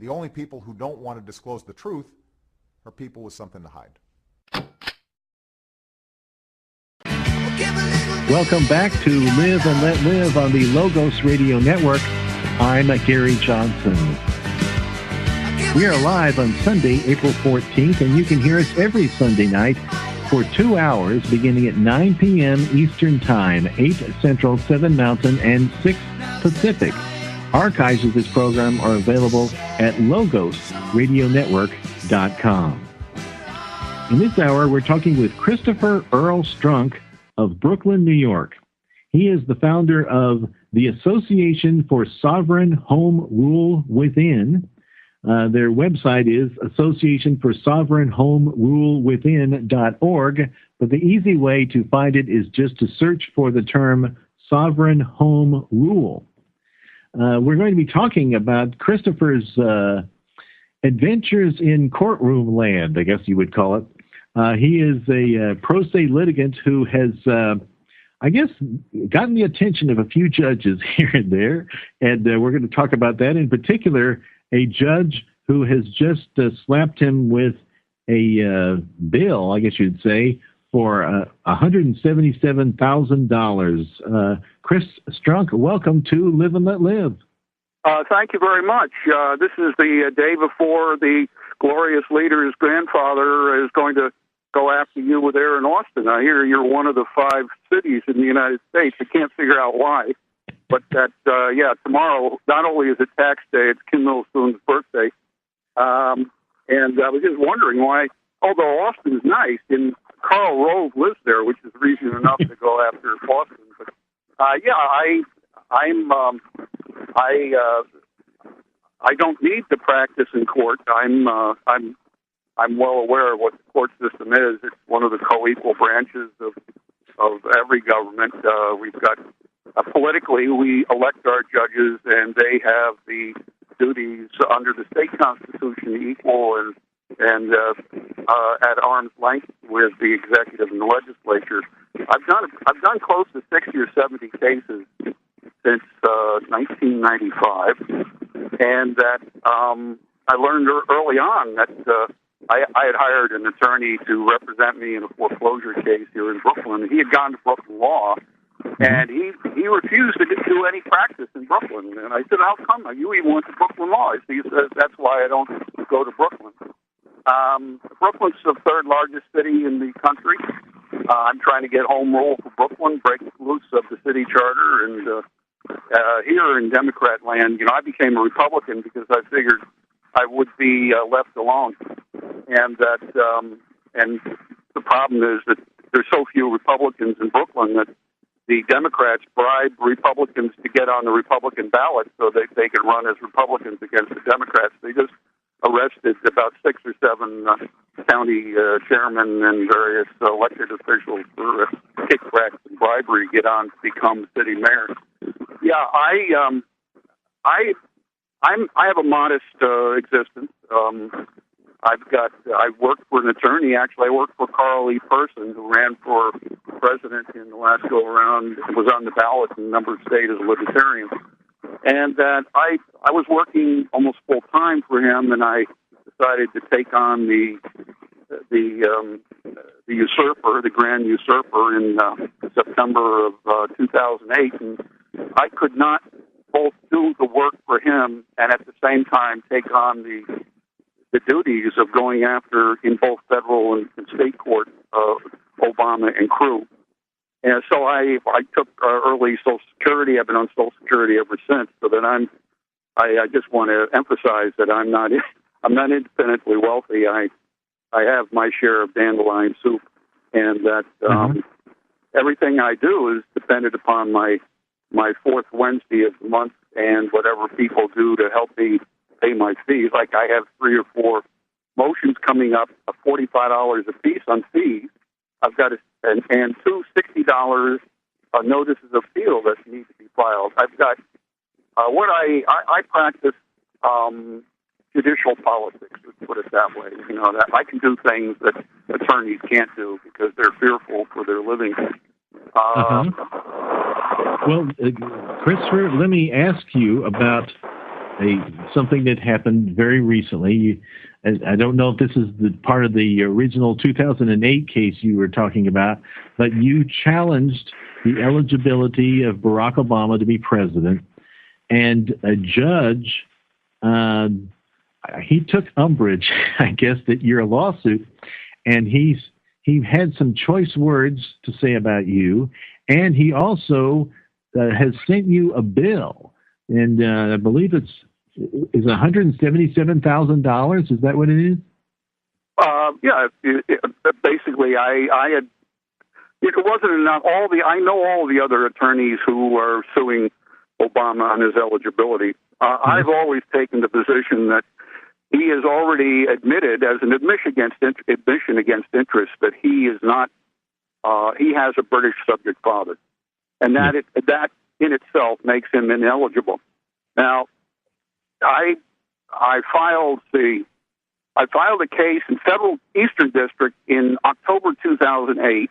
The only people who don't want to disclose the truth are people with something to hide. Welcome back to Live and Let Live on the Logos Radio Network. I'm Gary Johnson. We are live on Sunday, April 14th, and you can hear us every Sunday night for 2 hours beginning at 9 p.m. Eastern Time, 8 Central, 7 Mountain, and 6 Pacific. Archives of this program are available at logosradionetwork.com. In this hour, we're talking with Christopher Earl Strunk of Brooklyn, New York. He is the founder of the Association for Sovereign Home Rule Within. Their website is associationforsovereignhomerulewithin.org, but the easy way to find it is just to search for the term sovereign home rule. We're going to be talking about Christopher's adventures in courtroom land, I guess you would call it. He is a pro se litigant who has, I guess, gotten the attention of a few judges here and there, and we're going to talk about that. In particular, a judge who has just slapped him with a bill, I guess you'd say, for $177,000. Chris Strunk, welcome to Live and Let Live. Thank you very much. This is the day before the glorious leader's grandfather is going to go after you there in Austin. I hear you're one of the 5 cities in the United States. I can't figure out why. But that, tomorrow, not only is it tax day, it's Kim Il-sung's birthday. And I was just wondering why, although Austin's nice, and Karl Rove lives there, which is reason enough to go after Austin. But, I don't need to practice in court. I'm well aware of what the court system is. It's one of the co-equal branches of every government. We've got politically, we elect our judges, and they have the duties under the state constitution equal and at arm's length with the executive and the legislature. I've done close to 60 or 70 cases since 1995, and that I learned early on that I had hired an attorney to represent me in a foreclosure case here in Brooklyn. He had gone to Brooklyn Law, and he refused to do any practice in Brooklyn. And I said, how come? You even went to Brooklyn Law. He says, that's why I don't go to Brooklyn. Brooklyn's the 3rd largest city in the country. I'm trying to get home rule for Brooklyn, break loose of the city charter. And here in Democrat land, I became a Republican because I figured I would be left alone. And that, and the problem is that there's so few Republicans in Brooklyn that the Democrats bribe Republicans to get on the Republican ballot so that they can run as Republicans against the Democrats. They just arrested about 6 or 7 county chairmen and various elected officials for kickbacks and bribery to get on to become city mayor. Yeah, I have a modest existence. I worked for an attorney. Actually, I worked for Carl E. Person, who ran for president in the last go-around, was on the ballot in a number of states as a libertarian. And that I was working almost full-time for him, and I decided to take on the usurper, the grand usurper, in September of 2008. And I could not both do the work for him and at the same time take on the duties of going after, in both federal and state court, Obama and crew. And so I took early Social Security. I've been on Social Security ever since. So that I just want to emphasize that I'm not independently wealthy. I have my share of dandelion soup, and that everything I do is dependent upon my 4th Wednesday of the month and whatever people do to help me pay my fees. Like I have 3 or 4 motions coming up, $45 a piece on fees. I've got and two $60 notices of appeal that need to be filed. I've got what I practice judicial politics. Let's put it that way. That I can do things that attorneys can't do because they're fearful for their living. Well, Christopher, let me ask you about something that happened very recently. I don't know if this is the part of the original 2008 case you were talking about, but you challenged the eligibility of Barack Obama to be president, and a judge, he took umbrage, I guess, at your lawsuit, and he had some choice words to say about you, and he also has sent you a bill, and I believe it's $177,000. Is that what it is? Yeah. Basically, I had. It wasn't enough. I know all the other attorneys who are suing Obama on his eligibility. I've always taken the position that he has already admitted, as an admission against interest, that he is not. He has a British subject father, and that in itself makes him ineligible. Now, I filed a case in Federal Eastern District in October 2008.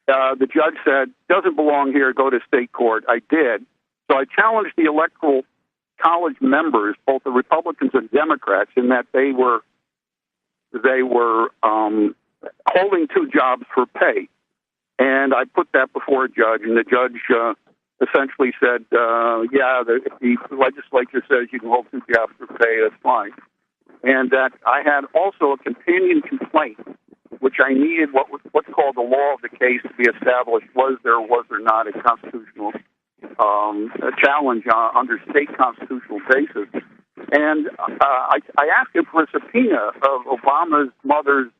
The judge said, doesn't belong here, go to state court. I did. So I challenged the Electoral College members, both the Republicans and Democrats, in that they were holding two jobs for pay. And I put that before a judge, and the judge essentially said, if the legislature says you can hold two jobs for pay, that's fine. And that I had also a companion complaint, which I needed what's called the law of the case to be established. Was there not a constitutional a challenge under state constitutional basis? And I asked him for a subpoena of Obama's mother's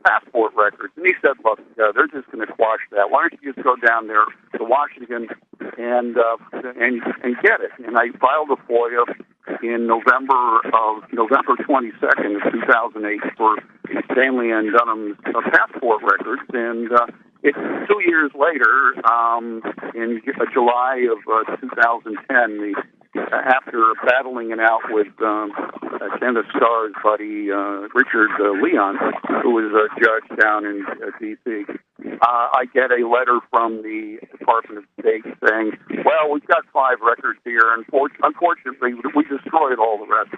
passport records, and he said, "Look, they're just going to quash that. Why don't you just go down there to Washington and get it?" And I filed a FOIA in November 22nd of 2008 for Stanley and Dunham's passport records, and 2 years later, in July of 2010, after battling it out with Kenneth Starr's buddy Richard Leon, who was a judge down in D.C., I get a letter from the Department of State saying, "Well, we've got 5 records here, and unfortunately, we destroyed all the rest."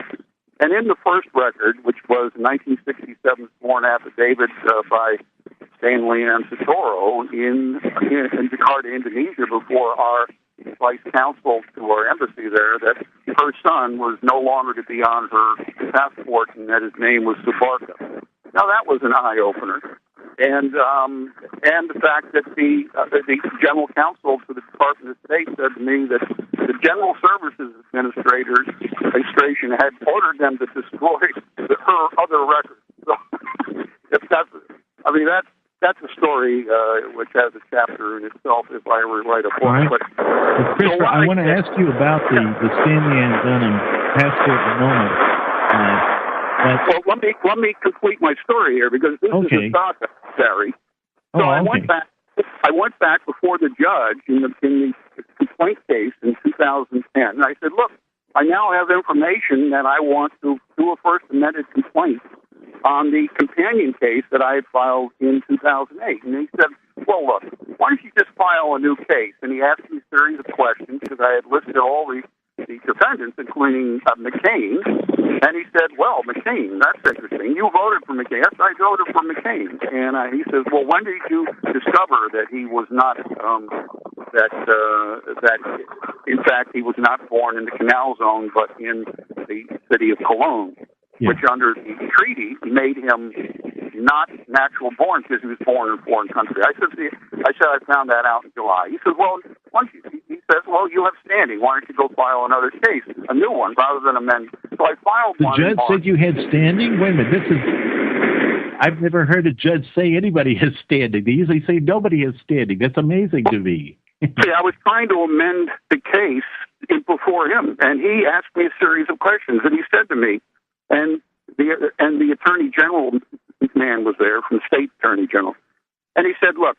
And in the first record, which was 1967 sworn affidavit by Stanley and Sotoro in Jakarta, Indonesia, before our vice consul to our embassy there, that her son was no longer to be on her passport and that his name was Subarka. Now that was an eye opener, and the fact that the general counsel to the Department of State said to me that the General Services Administration had ordered them to destroy her other records. So, that's a story which has a chapter in itself if I ever write a book. Right. But Christopher, I want to ask you about the Stanley and Dunham passport moment. Well, let me complete my story here, because this is a stock necessary. So I went back before the judge in the complaint case in 2010, and I said, "Look, I now have information that I want to do a first amended complaint on the companion case that I had filed in 2008. And he said, "Well, look, why don't you just file a new case?" And he asked me a series of questions, because I had listed all the defendants, including McCain. And he said, "Well, McCain, that's interesting. You voted for McCain." "Yes, I voted for McCain." And he says, "Well, when did you discover that he was not, that in fact he was not born in the Canal Zone, but in the city of Cologne?" Yeah. Which under the treaty made him not natural born because he was born in a foreign country. I said I found that out in July. He said, "Well, he says, well, you have standing. Why don't you go file another case, a new one, rather than amend?" So I filed one. The judge said you had standing? Wait a minute, I've never heard a judge say anybody has standing. They usually say nobody has standing. That's amazing to me. See, I was trying to amend the case before him, and he asked me a series of questions, and he said to me, and the Attorney General man was there, from State Attorney General, and he said, "Look,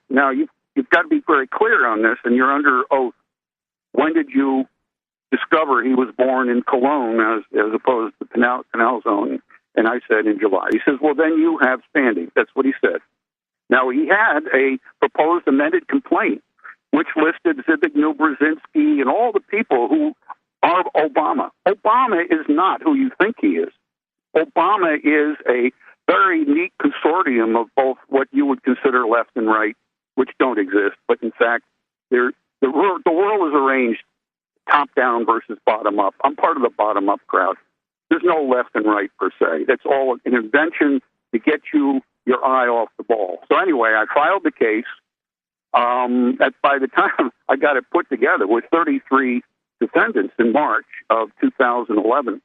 now you've got to be very clear on this, and you're under oath. When did you discover he was born in Cologne as opposed to Canal Zone?" And I said, "In July." He says, "Well, then you have standing." That's what he said. Now, he had a proposed amended complaint, which listed Zbigniew Brzezinski and all the people who are Obama. Obama is not who you think he is. Obama is a very neat consortium of both what you would consider left and right, which don't exist, but in fact, the world is arranged top down versus bottom up. I'm part of the bottom up crowd. There's no left and right per se. That's all an invention to get your eye off the ball. So anyway, I filed the case. By the time I got it put together with 33 defendants in March of 2011,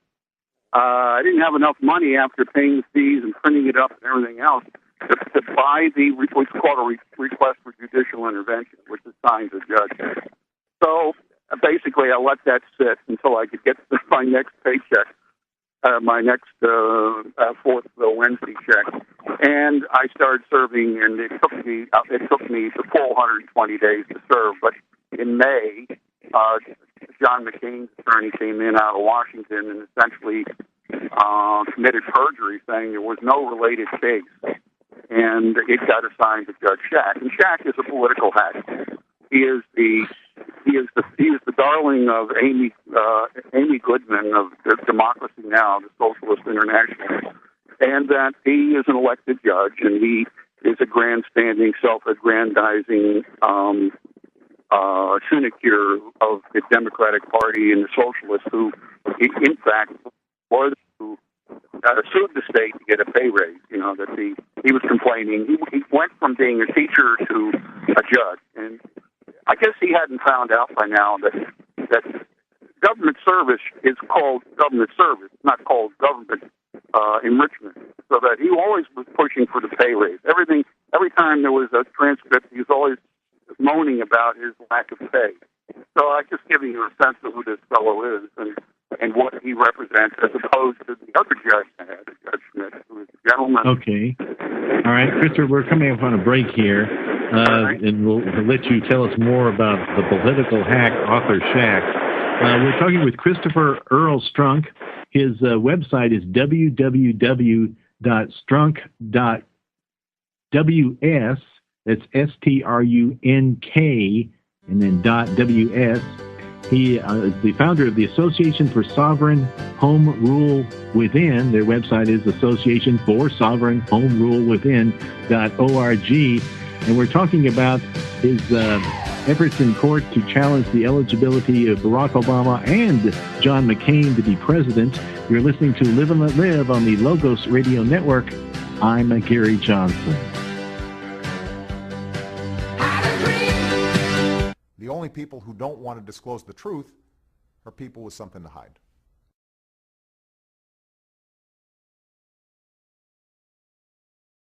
I didn't have enough money after paying the fees and printing it up and everything else to buy what's called a request for judicial intervention, which is signed to the judge. So basically, I let that sit until I could get my next paycheck, my next fourth Wednesday check, and I started serving. And it took me the full 120 days to serve. But in May, John McCain's attorney came in out of Washington and essentially committed perjury, saying there was no related case, and it got assigned to Judge Shack. And Shack is a political hack. He is the darling of Amy Goodman of Democracy Now!, the Socialist International, and that he is an elected judge, and he is a grandstanding, self-aggrandizing sinecure of the Democratic Party and the Socialists, who, in fact, was who sued the state to get a pay raise. You know, that he was complaining. He went from being a teacher to a judge, and I guess he hadn't found out by now that government service is called government service, not called government enrichment. So that he always was pushing for the pay raise. Every time there was a transcript, he was always moaning about his lack of pay. So I'm just giving you a sense of who this fellow is and what he represents, as opposed to the other judge I had, Judge Schmidt, who is a gentleman. Okay. All right, Christopher, we're coming up on a break here, and we'll let you tell us more about the political hack, author Shack. We're talking with Christopher Earl Strunk. His website is www.strunk.ws. That's STRUNK, and then .ws. He is the founder of the Association for Sovereign Home Rule Within. Their website is Association for Sovereign Home Rule Within.org. And we're talking about his efforts in court to challenge the eligibility of Barack Obama and John McCain to be president. You're listening to Live and Let Live on the Logos Radio Network. I'm Gary Johnson. The only people who don't want to disclose the truth are people with something to hide.